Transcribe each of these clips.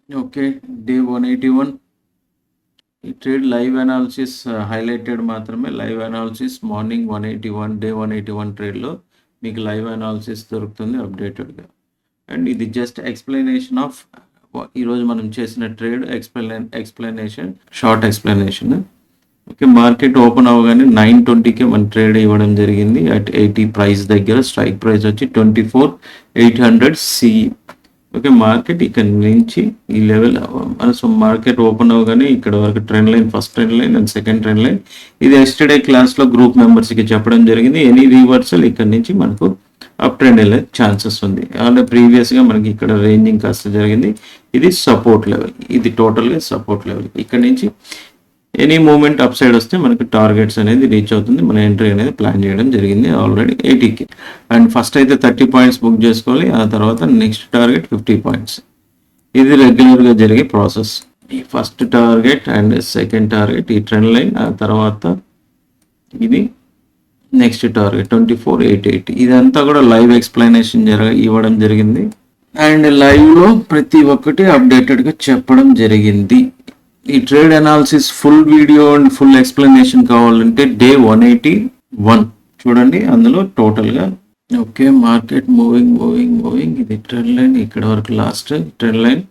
Okay. Day 181 ఈ trade live analysis highlighted మాత్రమే. Live analysis morning 181 day 181 ట్రేడ్‌లో మీకు live analysis దొరుకుతుంది అప్డేటెడ్‌గా. అండ్ ఇది జస్ట్ ఎక్స్‌ప్లనేషన్ ఆఫ్ ఈరోజు మనం చేసిన trade explanation short explanation. Okay. Market open అవ్వగానే 9:20కే మన ట్రేడ్ ఇవ్వడం జరిగింది. అట్ 80 ప్రైస్ దగ్గర స్ట్రైక్ ప్రైస్ వచ్చి 24,800 సిఈ. ఓకే. మార్కెట్ ఇక్కడ నుంచి ఈ లెవెల్ సో మార్కెట్ ఓపెన్ అవ్వగానే ఇక్కడ వరకు trend line, first trend line and second trend line. ఇది ఎస్టర్డే క్లాస్లో గ్రూప్ మెంబర్స్కి చెప్పడం జరిగింది. ఎనీ రివర్సల్ ఇక్కడ నుంచి మనకు అప్ ట్రెండ్ వెళ్ళే ఛాన్సెస్ ఉంది. ఆల్రెడీ ప్రీవియస్గా మనకి ఇక్కడ రేంజింగ్ కాస్త జరిగింది. ఇది సపోర్ట్ లెవెల్, ఇది టోటల్గా సపోర్ట్ లెవెల్. ఇక్కడ నుంచి ఎనీ మూమెంట్ అప్ సైడ్ వస్తే మనకు టార్గెట్స్ అనేది రీచ్ అవుతుంది. మన ఎంట్రీ అనేది ప్లాన్ చేయడం జరిగింది ఆల్రెడీ 80కి. అండ్ ఫస్ట్ అయితే 30 పాయింట్స్ బుక్ చేసుకోవాలి. ఆ తర్వాత నెక్స్ట్ టార్గెట్ 50 పాయింట్స్. ఇది రెగ్యులర్గా జరిగే ప్రాసెస్. ఈ first target and second target ఈ ట్రెండ్ లైన్, ఆ తర్వాత ఇది నెక్స్ట్ టార్గెట్ 24,880. ఇదంతా కూడా లైవ్ ఎక్స్ప్లెనేషన్ ఇవ్వడం జరిగింది. అండ్ లైవ్లో ప్రతి ఒక్కటి అప్డేటెడ్గా చెప్పడం జరిగింది. ఈ trade analysis full video and full explanation కావాలంటే డే 181 చూడండి. అందులో టోటల్గా ఓకే. మార్కెట్ మూవింగ్ ఇది ట్రెండ్ లైన్, ఇక్కడ వరకు లాస్ట్ ట్రెండ్ లైన్.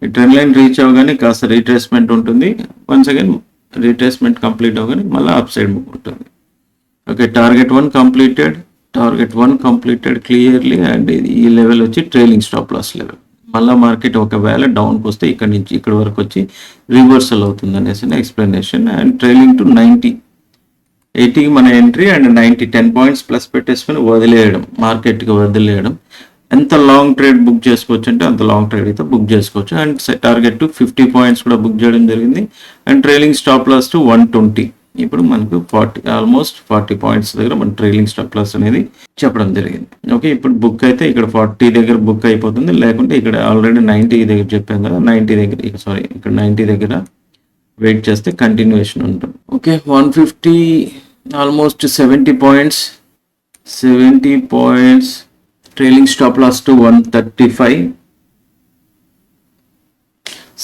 ఈ ట్రెండ్ లైన్ రీచ్ అవ్వగానే కాస్త రీట్రేస్మెంట్ ఉంటుంది. వన్స్ అగైన్ రీట్రేస్మెంట్ కంప్లీట్ అవ్వగానే మళ్ళీ అప్ సైడ్ మూవ్ ఉంటుంది. Okay. Target 1 completed clearly. And ఈ లెవెల్ వచ్చి ట్రైలింగ్ స్టాప్ లాస్ లెవెల్. మళ్ళీ మార్కెట్ ఒకవేళ డౌన్కి వస్తే ఇక్కడ నుంచి ఇక్కడ వరకు వచ్చి రివర్సల్ అవుతుంది అనేసి ఎక్స్ప్లెనేషన్. అండ్ ట్రైలింగ్ టు 90, 80కి మన ఎంట్రీ అండ్ 10 పాయింట్స్ ప్లస్ పెట్టేసుకొని వదిలేయడం, మార్కెట్కి వదిలేయడం. ఎంత లాంగ్ ట్రేడ్ బుక్ చేసుకోవచ్చు అంటే అంత లాంగ్ ట్రేడ్ అయితే బుక్ చేసుకోవచ్చు. అండ్ టార్గెట్ టు 50 పాయింట్స్ కూడా బుక్ చేయడం జరిగింది. And trailing stop loss to 120. ఇప్పుడు మనకు ఆల్మోస్ట్ 40 పాయింట్స్ దగ్గర మన ట్రైలింగ్ స్టాప్ లాస్ అనేది చెప్పడం జరిగింది. ఓకే. ఇప్పుడు బుక్ అయితే ఇక్కడ 40 దగ్గర బుక్ అయిపోతుంది. లేకుంటే ఇక్కడ ఆల్రెడీ 90 దగ్గర చెప్పాం కదా, 90 దగ్గర ఇక్కడ 90 దగ్గర వెయిట్ చేస్తే కంటిన్యూషన్ ఉంటుంది. Okay. 150 almost 70 points trailing stop loss to 135.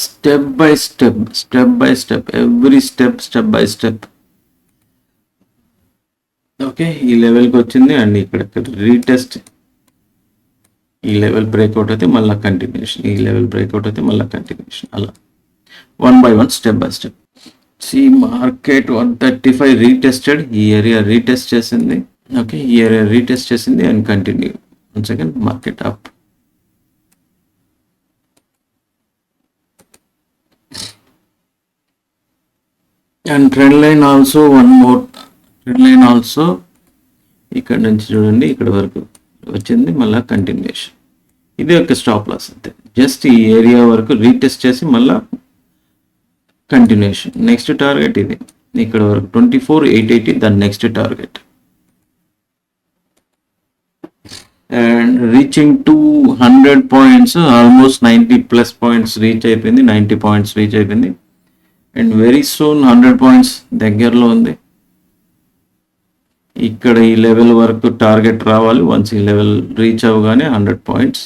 Step by step every step by step. Okay. ఈ లెవెల్కి వచ్చింది అండ్ ఇక్కడ రీటెస్ట్. ఈ లెవెల్ బ్రేక్అవుట్ అయితే మళ్ళీ కంటిన్యూషన్, ఈ లెవెల్ బ్రేక్అవుట్ అయితే మళ్ళీ కంటిన్యూషన్. అలా 1 by 1 step by step. Market 135 రీటెస్టెడ్. ఈ ఏరియా రీటెస్ట్ చేసింది. ఓకే. ఈ ఏరియా రీటెస్ట్ చేసింది and continue. One second market up. And trend line also one more trend line also ఇక్కడ నుంచి చూడండి ఇక్కడ వరకు వచ్చింది, మళ్ళీ కంటిన్యూషన్. ఇది ఒక స్టాప్ లాస్ అంతే. జస్ట్ ఈ ఏరియా వరకు రీటెస్ట్ చేసి మళ్ళీ కంటిన్యూషన్. నెక్స్ట్ టార్గెట్ ఇది ఇక్కడ వరకు 24,880 దాని next target. And reaching to 100 points, almost 90 plus points reach అయిపోయింది, 90 పాయింట్స్ రీచ్ అయిపోయింది. అండ్ వెరీ సూన్ 100 పాయింట్స్ దగ్గరలో ఉంది. ఇక్కడ ఈ లెవెల్ వరకు టార్గెట్ రావాలి. వన్స్ ఈ లెవెల్ రీచ్ అవ్వగానే 100 పాయింట్స్.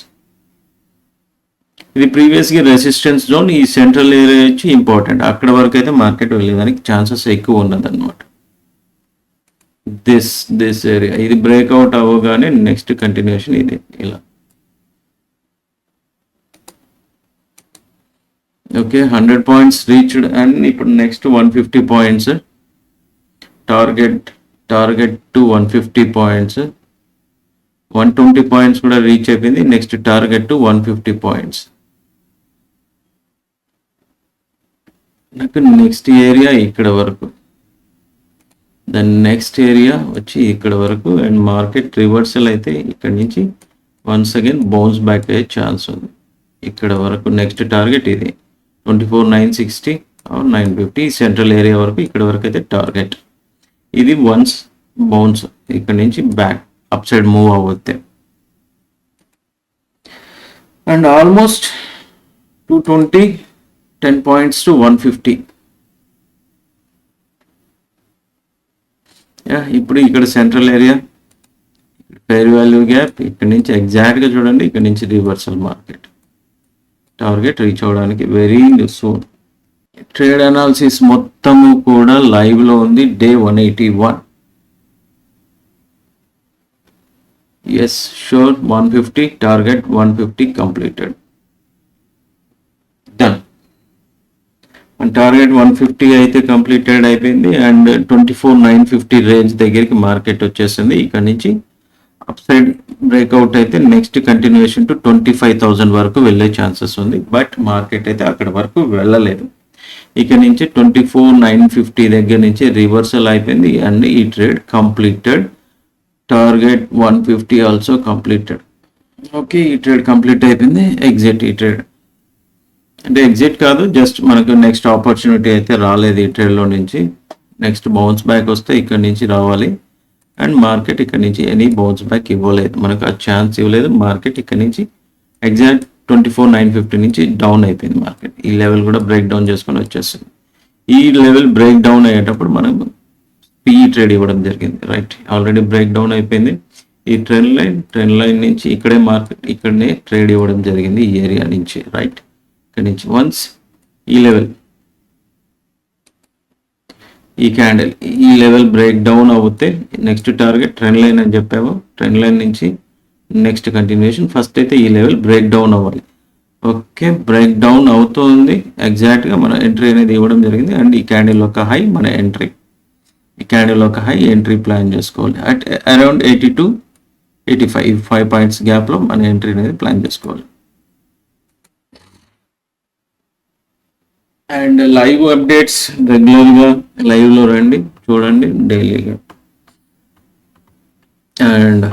ఇది ప్రీవియస్గా రెసిస్టెన్స్ జోన్. ఈ సెంట్రల్ ఏరియా వచ్చి ఇంపార్టెంట్. అక్కడ వరకు అయితే మార్కెట్ వెళ్ళేదానికి ఛాన్సెస్ ఎక్కువ ఉన్నదన్నమాట. దిస్ ఏరియా ఇది బ్రేక్అవుట్ అవ్వగానే నెక్స్ట్ కంటిన్యూషన్ ఇది ఇలా. ఓకే. 100 points reached. అండ్ ఇప్పుడు next 150 points target to 150 points. 120 points కూడా రీచ్ అయిపోయింది. Next target to 150 points. నాకు నెక్స్ట్ ఏరియా ఇక్కడ వరకు, దాని నెక్స్ట్ ఏరియా వచ్చి ఇక్కడ వరకు. అండ్ మార్కెట్ రివర్సల్ అయితే ఇక్కడ నుంచి వన్స్ అగైన్ బౌన్స్ బ్యాక్ అయ్యే ఛాన్స్ ఉంది. ఇక్కడ వరకు నెక్స్ట్ టార్గెట్ ఇది 24,960 or 950. సెంట్రల్ ఏరియా వరకు ఇక్కడ వరకు అయితే టార్గెట్. ఇది వన్స్ బౌన్స్ ఇక్కడ నుంచి బ్యాక్ అప్ సైడ్ మూవ్ అవ్వతే. And almost 220 10 points to 150. ఇప్పుడు ఇక్కడ central area, fair value gap, ఇక్కడ నుంచి ఎగ్జాక్ట్గా చూడండి, ఇక్కడ నుంచి రివర్సల్ మార్కెట్. టార్గెట్ రీచ్ అవ్వడానికి వెరీ సూన్. ట్రేడ్ అనాలిసిస్ మొత్తము కూడా లైవ్లో ఉంది. Day 181. Yes sure 150 target 150 completed. Done. మన టార్గెట్ 150 అయితే కంప్లీటెడ్ అయిపోయింది. అండ్ 24,950 రేంజ్ దగ్గరికి మార్కెట్ వచ్చేసింది. ఇక్కడ నుంచి అప్ సైడ్ బ్రేక్అవుట్ అయితే నెక్స్ట్ కంటిన్యూషన్ టు 25,000 వరకు వెళ్ళే ఛాన్సెస్ ఉంది. బట్ మార్కెట్ అయితే అక్కడ వరకు వెళ్ళలేదు. ఇక నుంచి 24,950 దగ్గర నుంచి రివర్సల్ అయిపోయింది అండ్ ఈ trade completed. Target 150 also completed. Okay, ఈ ట్రేడ్ కంప్లీట్ అయిపోయింది. ఎగ్జిట్. ఈ ట్రేడ్ అంటే ఎగ్జిట్ కాదు, జస్ట్ మనకు నెక్స్ట్ ఆపర్చునిటీ అయితే రాలేదు ఈ ట్రేడ్లో నుంచి. నెక్స్ట్ బౌన్స్ బ్యాక్ వస్తే ఇక్కడ నుంచి రావాలి. అండ్ మార్కెట్ ఇక్కడ నుంచి ఎనీ బౌన్స్ బ్యాక్ ఇవ్వలేదు, మనకు ఆ ఛాన్స్ ఇవ్వలేదు. మార్కెట్ ఇక్కడ నుంచి ఎగ్జాక్ట్ 24,950 నుంచి డౌన్ అయిపోయింది మార్కెట్. ఈ లెవెల్ కూడా బ్రేక్ డౌన్ చేసుకొని వచ్చేస్తుంది. ఈ లెవెల్ బ్రేక్ డౌన్ అయ్యేటప్పుడు మనం పిఈ ట్రేడ్ ఇవ్వడం జరిగింది. రైట్, ఆల్రెడీ బ్రేక్ డౌన్ అయిపోయింది. ఈ ట్రెండ్ లైన్ నుంచి ఇక్కడే మార్కెట్ ఇక్కడనే ట్రేడ్ ఇవ్వడం జరిగింది ఈ ఏరియా నుంచి. రైట్, ఇక్కడ నుంచి వన్స్ ఈ లెవెల్, ఈ క్యాండిల్ ఈ లెవెల్ బ్రేక్ డౌన్ అవుతే నెక్స్ట్ టార్గెట్ ట్రెండ్ లైన్ అని చెప్పాము. ట్రెండ్ లైన్ నుంచి నెక్స్ట్ కంటిన్యూషన్. ఫస్ట్ అయితే ఈ లెవెల్ బ్రేక్ డౌన్ అవ్వాలి. ఓకే, బ్రేక్ డౌన్ అవుతుంది. ఎగ్జాక్ట్గా మన ఎంట్రీ అనేది ఇవ్వడం జరిగింది. అండ్ ఈ క్యాండిల్ ఒక హై మన ఎంట్రీ, ఈ క్యాండిల్ ఒక హై ఎంట్రీ ప్లాన్ చేసుకోవాలి. అట్ అరౌండ్ 80 to 85 5 పాయింట్స్ గ్యాప్లో మన ఎంట్రీ అనేది ప్లాన్ చేసుకోవాలి. అండ్ లైవ్ అప్డేట్స్ రెగ్యులర్గా లైవ్లో రండి, చూడండి డైలీగా. అండ్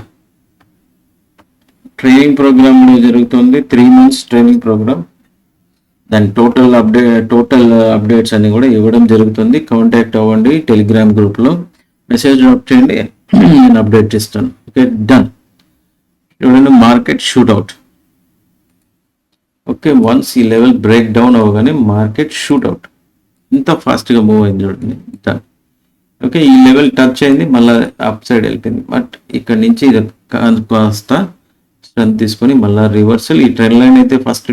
ట్రైనింగ్ ప్రోగ్రామ్ జరుగుతుంది, 3 months ట్రైనింగ్ ప్రోగ్రామ్. దాని టోటల్ అప్డేట్స్ అన్ని కూడా ఇవ్వడం జరుగుతుంది. కాంటాక్ట్ అవ్వండి టెలిగ్రామ్ గ్రూప్లో, మెసేజ్ డ్రాప్ చేయండి, నేను అప్డేట్ చేస్తాను. Okay, done. చూడండి మార్కెట్ షూట్అవుట్. ఓకే, వన్స్ ఈ లెవెల్ బ్రేక్ డౌన్ అవ్వగానే మార్కెట్ షూట్అవుట్. ఇంత ఫాస్ట్గా మూవ్ అయింది చూడండి. డన్. ఓకే, ఈ లెవెల్ టచ్ అయింది, మళ్ళీ అప్ సైడ్ వెళ్ళిపోయింది. బట్ ఇక్కడ నుంచి ఇది కాస్త స్ట్రెంత్ తీసుకొని మళ్ళీ రివర్సల్. ఈ ట్రెండ్ లైన్ అయితే ఫస్ట్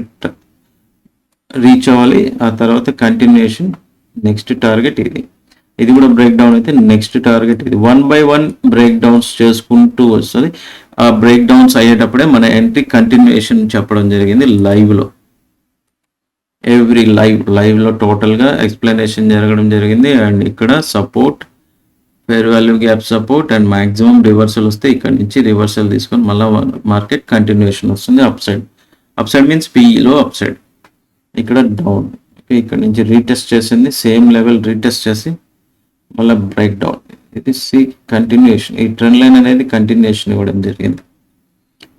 రీచ్ అవ్వాలి, ఆ తర్వాత కంటిన్యూషన్. నెక్స్ట్ టార్గెట్ ఇది కూడా బ్రేక్ డౌన్ అయితే నెక్స్ట్ టార్గెట్ ఇది. 1 by 1 బ్రేక్ డౌన్స్ చేసుకుంటూ వస్తుంది. ఆ బ్రేక్ డౌన్స్ అయ్యేటప్పుడే మన ఎంట్రీ కంటిన్యూషన్ చెప్పడం జరిగింది లైవ్లో. ఎవ్రీ లైవ్లో టోటల్గా ఎక్స్ప్లెనేషన్ జరగడం జరిగింది. అండ్ ఇక్కడ support, fair value gap support and maximum reversal వస్తే ఇక్కడ నుంచి రివర్సల్ తీసుకొని మళ్ళీ మార్కెట్ కంటిన్యూషన్ వస్తుంది అప్ సైడ్ మీన్స్ పీఈలో అప్ సైడ్. ఇక్కడ డౌన్. ఓకే, ఇక్కడ నుంచి రీటెస్ట్ చేసింది, సేమ్ లెవెల్ రీటెస్ట్ చేసి మళ్ళీ బ్రేక్ డౌన్. ఇది కంటిన్యూషన్. ఈ ట్రెండ్ లైన్ అనేది కంటిన్యూషన్ ఇవ్వడం జరిగింది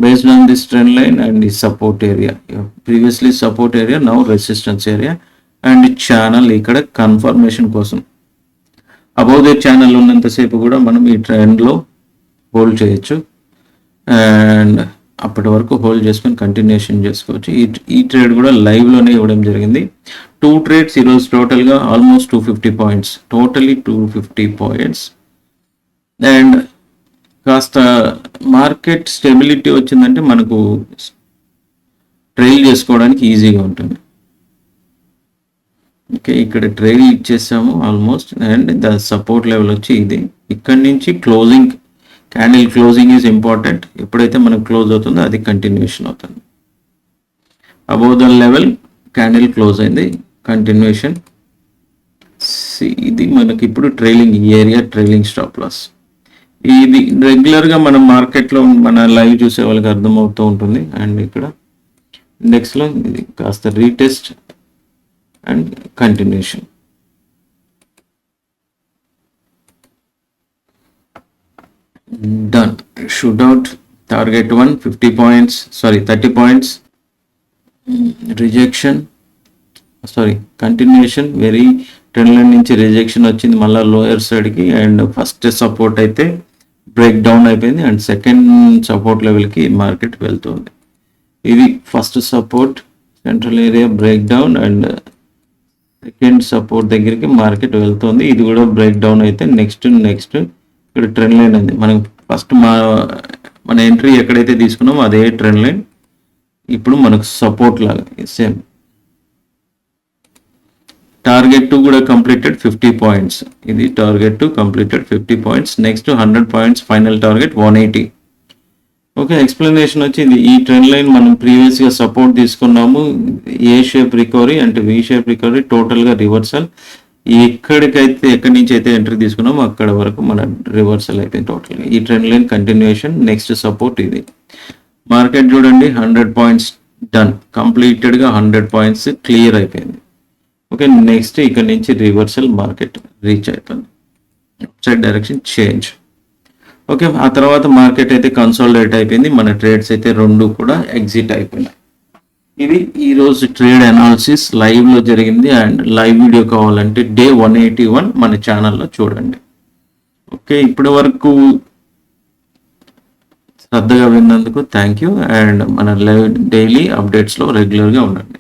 based on this trend line and ఈ support area. Previously support area, now resistance area. And channel ఇక్కడ కన్ఫర్మేషన్ కోసం అబౌవ్ ద ఛానల్ ఉన్నంతసేపు కూడా మనం ఈ ట్రెండ్లో హోల్డ్ చేయొచ్చు. అండ్ అప్పటి వరకు హోల్డ్ చేసుకొని కంటిన్యూషన్ చేసుకోవచ్చు. ఈ ట్రేడ్ కూడా లైవ్లోనే ఇవ్వడం జరిగింది. 2 trades ఈరోజు టోటల్గా almost 250 points, totally 250 points. And కాస్త మార్కెట్ స్టెబిలిటీ వచ్చిందంటే మనకు ట్రైల్ చేసుకోవడానికి ఈజీగా ఉంటుంది. ఓకే, ఇక్కడ ట్రైల్ ఇచ్చేసాము almost. And the support level వచ్చి ఇది. ఇక్కడ నుంచి closing, candle closing is important. ఎప్పుడైతే మనకు క్లోజ్ అవుతుందో అది కంటిన్యూషన్ అవుతుంది. Above the level candle close అయింది, కంటిన్యూషన్. ఇది మనకి ఇప్పుడు trailing area, trailing stop loss. ఇది రెగ్యులర్గా మన మార్కెట్లో మన లైవ్ చూసే వాళ్ళకి అర్థమవుతూ ఉంటుంది. అండ్ ఇక్కడ ఇండెక్స్లో ఇది కాస్త retest and continuation. Done. Shootout. Target 1 50 points. Sorry, 30 points. Rejection. Sorry, continuation. Very trend line నుంచి రిజెక్షన్ వచ్చింది మళ్ళీ లోయర్ సైడ్కి. అండ్ ఫస్ట్ సపోర్ట్ అయితే బ్రేక్ డౌన్ అయిపోయింది. అండ్ సెకండ్ సపోర్ట్ లెవెల్కి మార్కెట్ వెళ్తుంది. ఇది first support central area break down and second support దగ్గరికి మార్కెట్ వెళ్తుంది. ఇది కూడా బ్రేక్ డౌన్ అయితే నెక్స్ట్ ఇక్కడ ట్రెండ్ లైన్ ఉంది. మనకు ఫస్ట్ మన ఎంట్రీ ఎక్కడైతే తీసుకున్నామో అదే ట్రెండ్ లైన్ ఇప్పుడు మనకు సపోర్ట్ లాగా సేమ్ టార్గెట్ 2 కూడా కంప్లీటెడ్ 50 పాయింట్స్. ఇది target 2 completed 50 points. Next 100 points final target 180. Okay, explanation వచ్చి ఈ ట్రెండ్ లైన్ మనం ప్రీవియస్గా సపోర్ట్ తీసుకున్నాము. ఏ షేప్ రికవరీ అంటే వి షేప్ రికవరీ, టోటల్గా రివర్సల్. ఎక్కడి నుంచి అయితే ఎంట్రీ తీసుకున్నామో అక్కడ వరకు మన రివర్సల్ అయిపోయింది టోటల్గా. ఈ trend line continuation. Next support ఇది. మార్కెట్ చూడండి 100 పాయింట్స్ డన్, కంప్లీటెడ్గా 100 పాయింట్స్ క్లియర్ అయిపోయింది. ఓకే, నెక్స్ట్ ఇక్కడ నుంచి రివర్సల్ మార్కెట్ రీచ్ అవుతుంది, సైడ్ డైరెక్షన్ చేంజ్. ఓకే, ఆ తర్వాత మార్కెట్ అయితే కన్సాలిడేట్ అయిపోయింది. మన ట్రేడ్స్ అయితే 2 కూడా ఎగ్జిట్ అయిపోయినాయి. ఇది ఈరోజు ట్రేడ్ అనాలిసిస్ లైవ్లో జరిగింది. అండ్ లైవ్ వీడియో కావాలంటే డే 181 మన ఛానల్లో చూడండి. ఓకే, ఇప్పటి వరకు శ్రద్ధగా విన్నందుకు థ్యాంక్ యూ. అండ్ మన డైలీ అప్డేట్స్లో రెగ్యులర్గా ఉండండి.